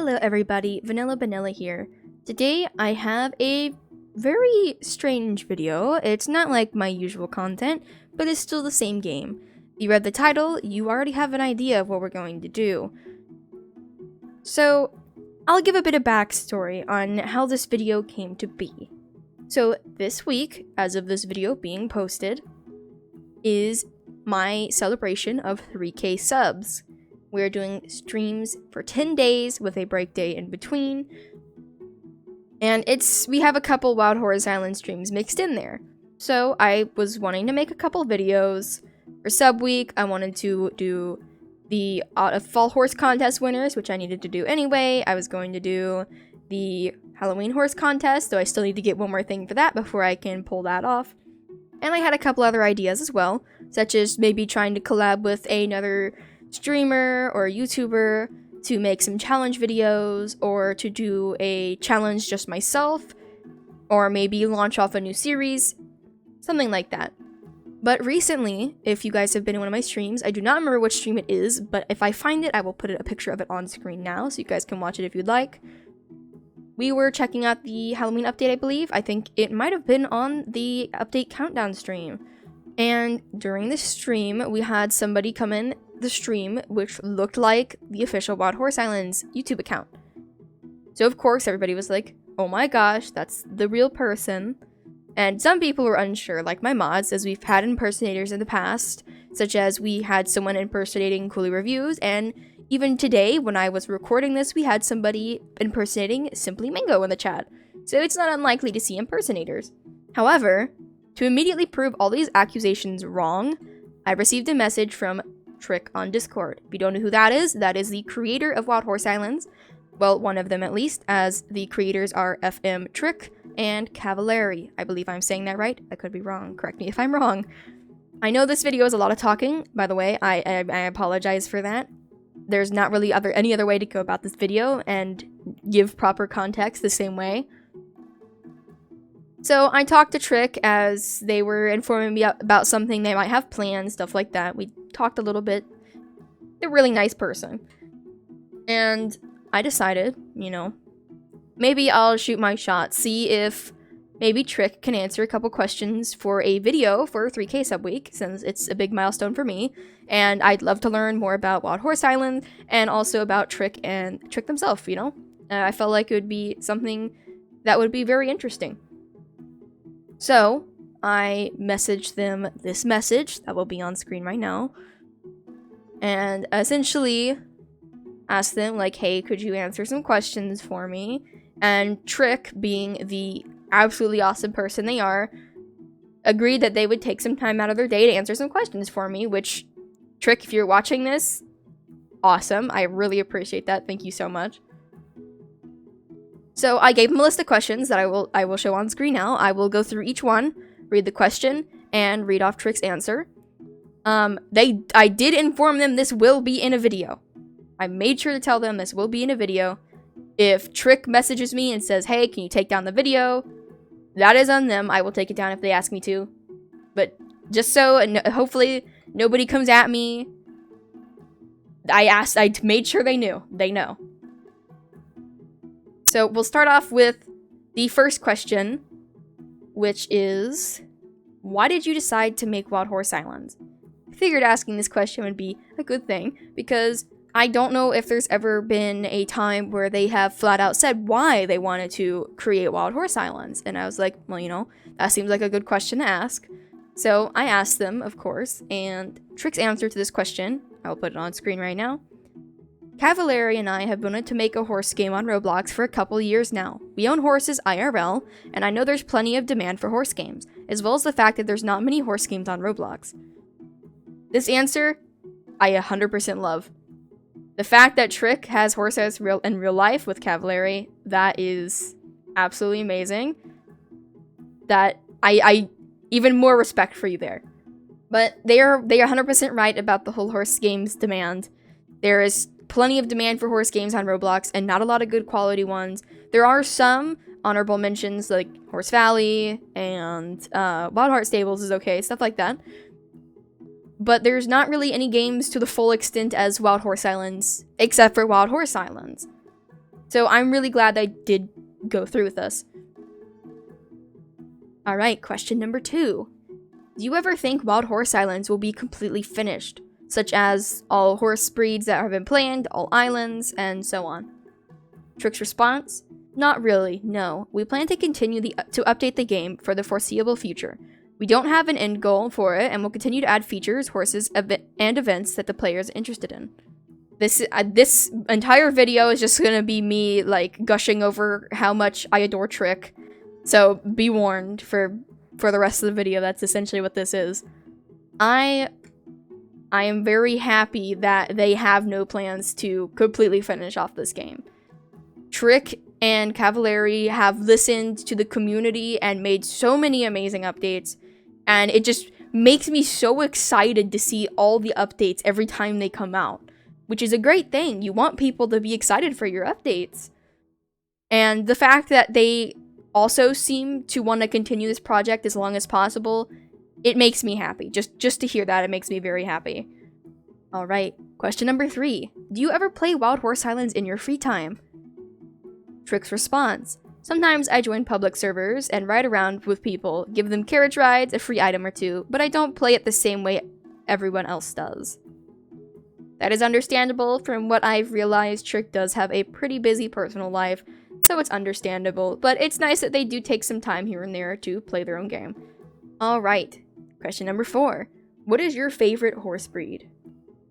Hello everybody, Vanilla here. Today I have a very strange video. It's not like my usual content, but it's still the same game. You read the title, you already have an idea of what we're going to do. So, I'll give a bit of backstory on how this video came to be. So, this week, as of this video being posted, is my celebration of 3K subs. We're doing streams for 10 days with a break day in between. And we have a couple Wild Horse Island streams mixed in there. So I was wanting to make a couple videos. For sub week, I wanted to do the Fall Horse Contest winners, which I needed to do anyway. I was going to do the Halloween Horse Contest, though I still need to get one more thing for that before I can pull that off. And I had a couple other ideas as well, such as maybe trying to collab with another streamer or YouTuber to make some challenge videos, or to do a challenge just myself, or maybe launch off a new series, something like that. But recently, if you guys have been in one of my streams, I do not remember which stream it is, but if I find it, I will put a picture of it on screen now so you guys can watch it if you'd like. We were checking out the Halloween update, I believe. I think it might have been on the update countdown stream. And during the stream, we had somebody come in the stream which looked like the official Wild Horse Island's YouTube account. So of course everybody was like, oh my gosh, that's the real person. And some people were unsure, like my mods, as we've had impersonators in the past, such as we had someone impersonating Cooley Reviews, and even today, when I was recording this, we had somebody impersonating Simply Mango in the chat. So it's not unlikely to see impersonators. However, to immediately prove all these accusations wrong, I received a message from Trick on Discord. If you don't know who that is the creator of Wild Horse Islands. Well, one of them at least, as the creators are FM Trick and Cavallari. I believe I'm saying that right. I could be wrong. Correct me if I'm wrong. I know this video is a lot of talking, by the way. I apologize for that. There's not really any other way to go about this video and give proper context the same way. So I talked to Trick as they were informing me about something they might have planned, stuff like that. We talked a little bit. They're a really nice person. And I decided, maybe I'll shoot my shot, see if maybe Trick can answer a couple questions for a video for 3K sub week, since it's a big milestone for me. And I'd love to learn more about Wild Horse Island and also about Trick and Trick themselves, I felt like it would be something that would be very interesting. So, I messaged them this message that will be on screen right now, and essentially asked them, like, hey, could you answer some questions for me? And Trick, being the absolutely awesome person they are, agreed that they would take some time out of their day to answer some questions for me, which, Trick, if you're watching this, awesome. I really appreciate that. Thank you so much. So I gave them a list of questions that I will show on screen now. I will go through each one, read the question, and read off Trick's answer. I did inform them this will be in a video. I made sure to tell them this will be in a video. If Trick messages me and says, hey, can you take down the video? That is on them. I will take it down if they ask me to. But just so, hopefully, nobody comes at me. I made sure they knew. They know. So we'll start off with the first question, which is, why did you decide to make Wild Horse Island? I figured asking this question would be a good thing, because I don't know if there's ever been a time where they have flat out said why they wanted to create Wild Horse Islands. And I was like, well, that seems like a good question to ask. So I asked them, of course, and Trick's answer to this question, I'll put it on screen right now. Cavallari and I have wanted to make a horse game on Roblox for a couple years now. We own horses IRL, and I know there's plenty of demand for horse games, as well as the fact that there's not many horse games on Roblox. This answer, I 100% love. The fact that Trick has horses in real life with Cavallari, that is absolutely amazing. That, I even more respect for you there. But they are 100% right about the whole horse games demand. There is plenty of demand for horse games on Roblox, and not a lot of good quality ones. There are some honorable mentions, like Horse Valley, and Wild Heart Stables is okay, stuff like that. but there's not really any games to the full extent as Wild Horse Islands, except for Wild Horse Islands. So I'm really glad I did go through with this. Alright, question number 2. Do you ever think Wild Horse Islands will be completely finished? Such as all horse breeds that have been planned, all islands, and so on. Trick's response? Not really, no. We plan to continue to update the game for the foreseeable future. We don't have an end goal for it, and we'll continue to add features, horses, and events that the players are interested in. This entire video is just gonna be me, like, gushing over how much I adore Trick. So, be warned for the rest of the video. That's essentially what this is. I am very happy that they have no plans to completely finish off this game. Trick and Cavallari have listened to the community and made so many amazing updates, and it just makes me so excited to see all the updates every time they come out. Which is a great thing. You want people to be excited for your updates. And the fact that they also seem to want to continue this project as long as possible, it makes me happy. Just to hear that, it makes me very happy. Alright, question number 3. Do you ever play Wild Horse Islands in your free time? Trick's response. Sometimes I join public servers and ride around with people, give them carriage rides, a free item or two, but I don't play it the same way everyone else does. That is understandable. From what I've realized, Trick does have a pretty busy personal life, so it's understandable, but it's nice that they do take some time here and there to play their own game. Alright, question number 4. What is your favorite horse breed?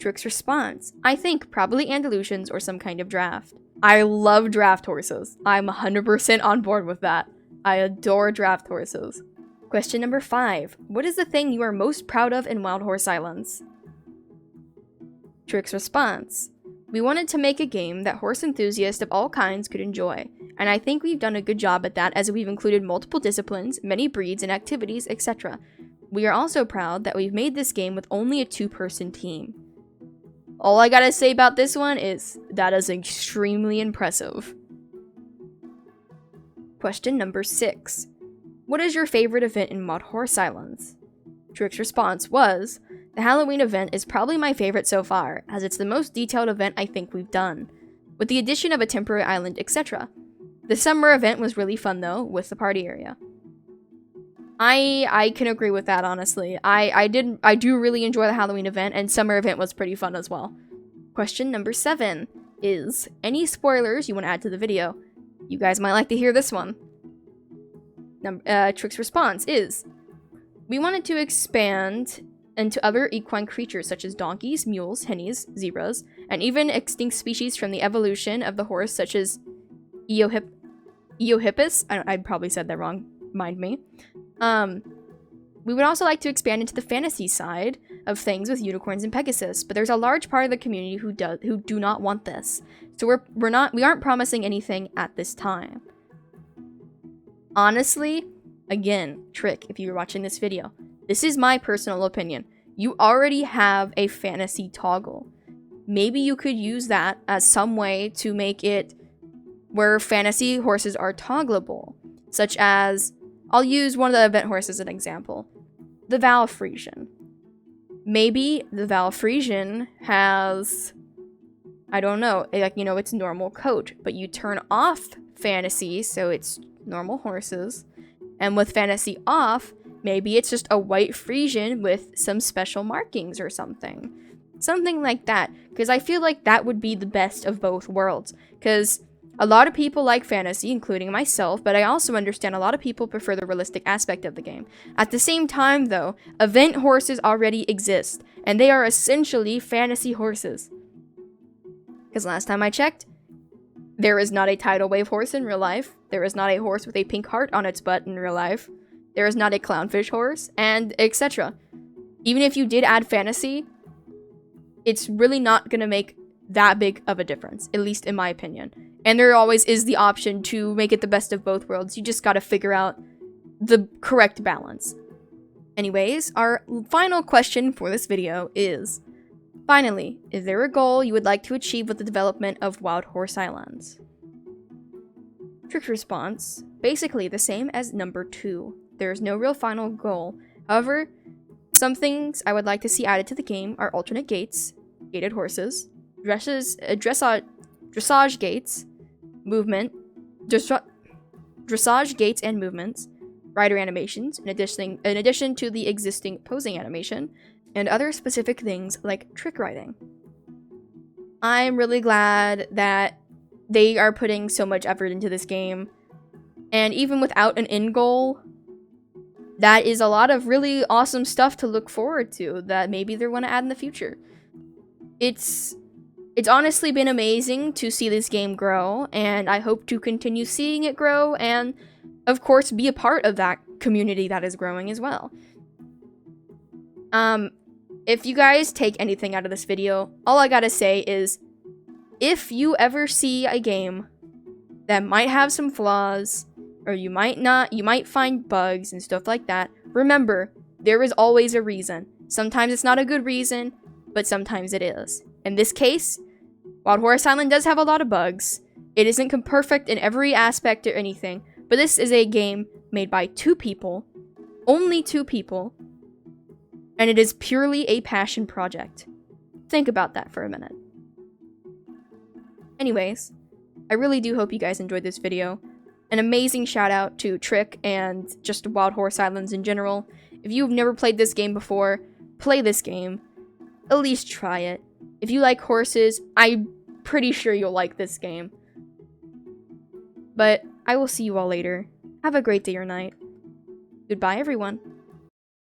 Trick's response. I think probably Andalusians or some kind of draft. I love draft horses. I'm 100% on board with that. I adore draft horses. Question number 5. What is the thing you are most proud of in Wild Horse Islands? Trick's response. We wanted to make a game that horse enthusiasts of all kinds could enjoy, and I think we've done a good job at that as we've included multiple disciplines, many breeds and activities, etc. We are also proud that we've made this game with only a 2-person team. All I gotta say about this one is, that is extremely impressive. Question number 6. What is your favorite event in Wild Horse Islands? Trick's response was, the Halloween event is probably my favorite so far, as it's the most detailed event I think we've done, with the addition of a temporary island, etc. The summer event was really fun though, with the party area. I can agree with that, honestly. I do really enjoy the Halloween event, and summer event was pretty fun as well. Question number 7 is, any spoilers you want to add to the video? You guys might like to hear this one. Trick's response is, we wanted to expand into other equine creatures such as donkeys, mules, hennies, zebras, and even extinct species from the evolution of the horse such as Eohippus. I probably said that wrong, mind me. We would also like to expand into the fantasy side of things with unicorns and Pegasus, but there's a large part of the community who do not want this. So we aren't promising anything at this time. Honestly, again, Trick, if you're watching this video, this is my personal opinion. You already have a fantasy toggle. Maybe you could use that as some way to make it where fantasy horses are toggleable. Such as, I'll use one of the event horses as an example. The Val Frisian. Maybe the Val Frisian has, I don't know, like, you know, it's normal coat, but you turn off fantasy, so it's normal horses. And with fantasy off, maybe it's just a white Frisian with some special markings or something. Something like that. Because I feel like that would be the best of both worlds. Because a lot of people like fantasy, including myself, but I also understand a lot of people prefer the realistic aspect of the game. At the same time, though, event horses already exist, and they are essentially fantasy horses. Because last time I checked, there is not a tidal wave horse in real life. There is not a horse with a pink heart on its butt in real life. There is not a clownfish horse, and etc. Even if you did add fantasy, it's really not going to make that big of a difference, at least in my opinion. And there always is the option to make it the best of both worlds. You just got to figure out the correct balance. Anyways, our final question for this video is, finally, is there a goal you would like to achieve with the development of Wild Horse Islands? Trick's response, basically the same as number 2. There is no real final goal. However, some things I would like to see added to the game are alternate gates, gated horses, dressage gates, movement, dressage gaits and movements, rider animations, in addition to the existing posing animation, and other specific things like trick riding. I'm really glad that they are putting so much effort into this game, and even without an end goal, that is a lot of really awesome stuff to look forward to that maybe they're going to add in the future. It's honestly been amazing to see this game grow, and I hope to continue seeing it grow, and of course be a part of that community that is growing as well. If you guys take anything out of this video, all I gotta say is, if you ever see a game that might have some flaws, or you might find bugs and stuff like that, remember, there is always a reason. Sometimes it's not a good reason, but sometimes it is. In this case, Wild Horse Island does have a lot of bugs. It isn't perfect in every aspect or anything, but this is a game made by 2 people, only 2 people, and it is purely a passion project. Think about that for a minute. Anyways, I really do hope you guys enjoyed this video. An amazing shout out to Trick and just Wild Horse Islands in general. If you've never played this game before, play this game. At least try it. If you like horses, I'm pretty sure you'll like this game. But I will see you all later. Have a great day or night. Goodbye, everyone.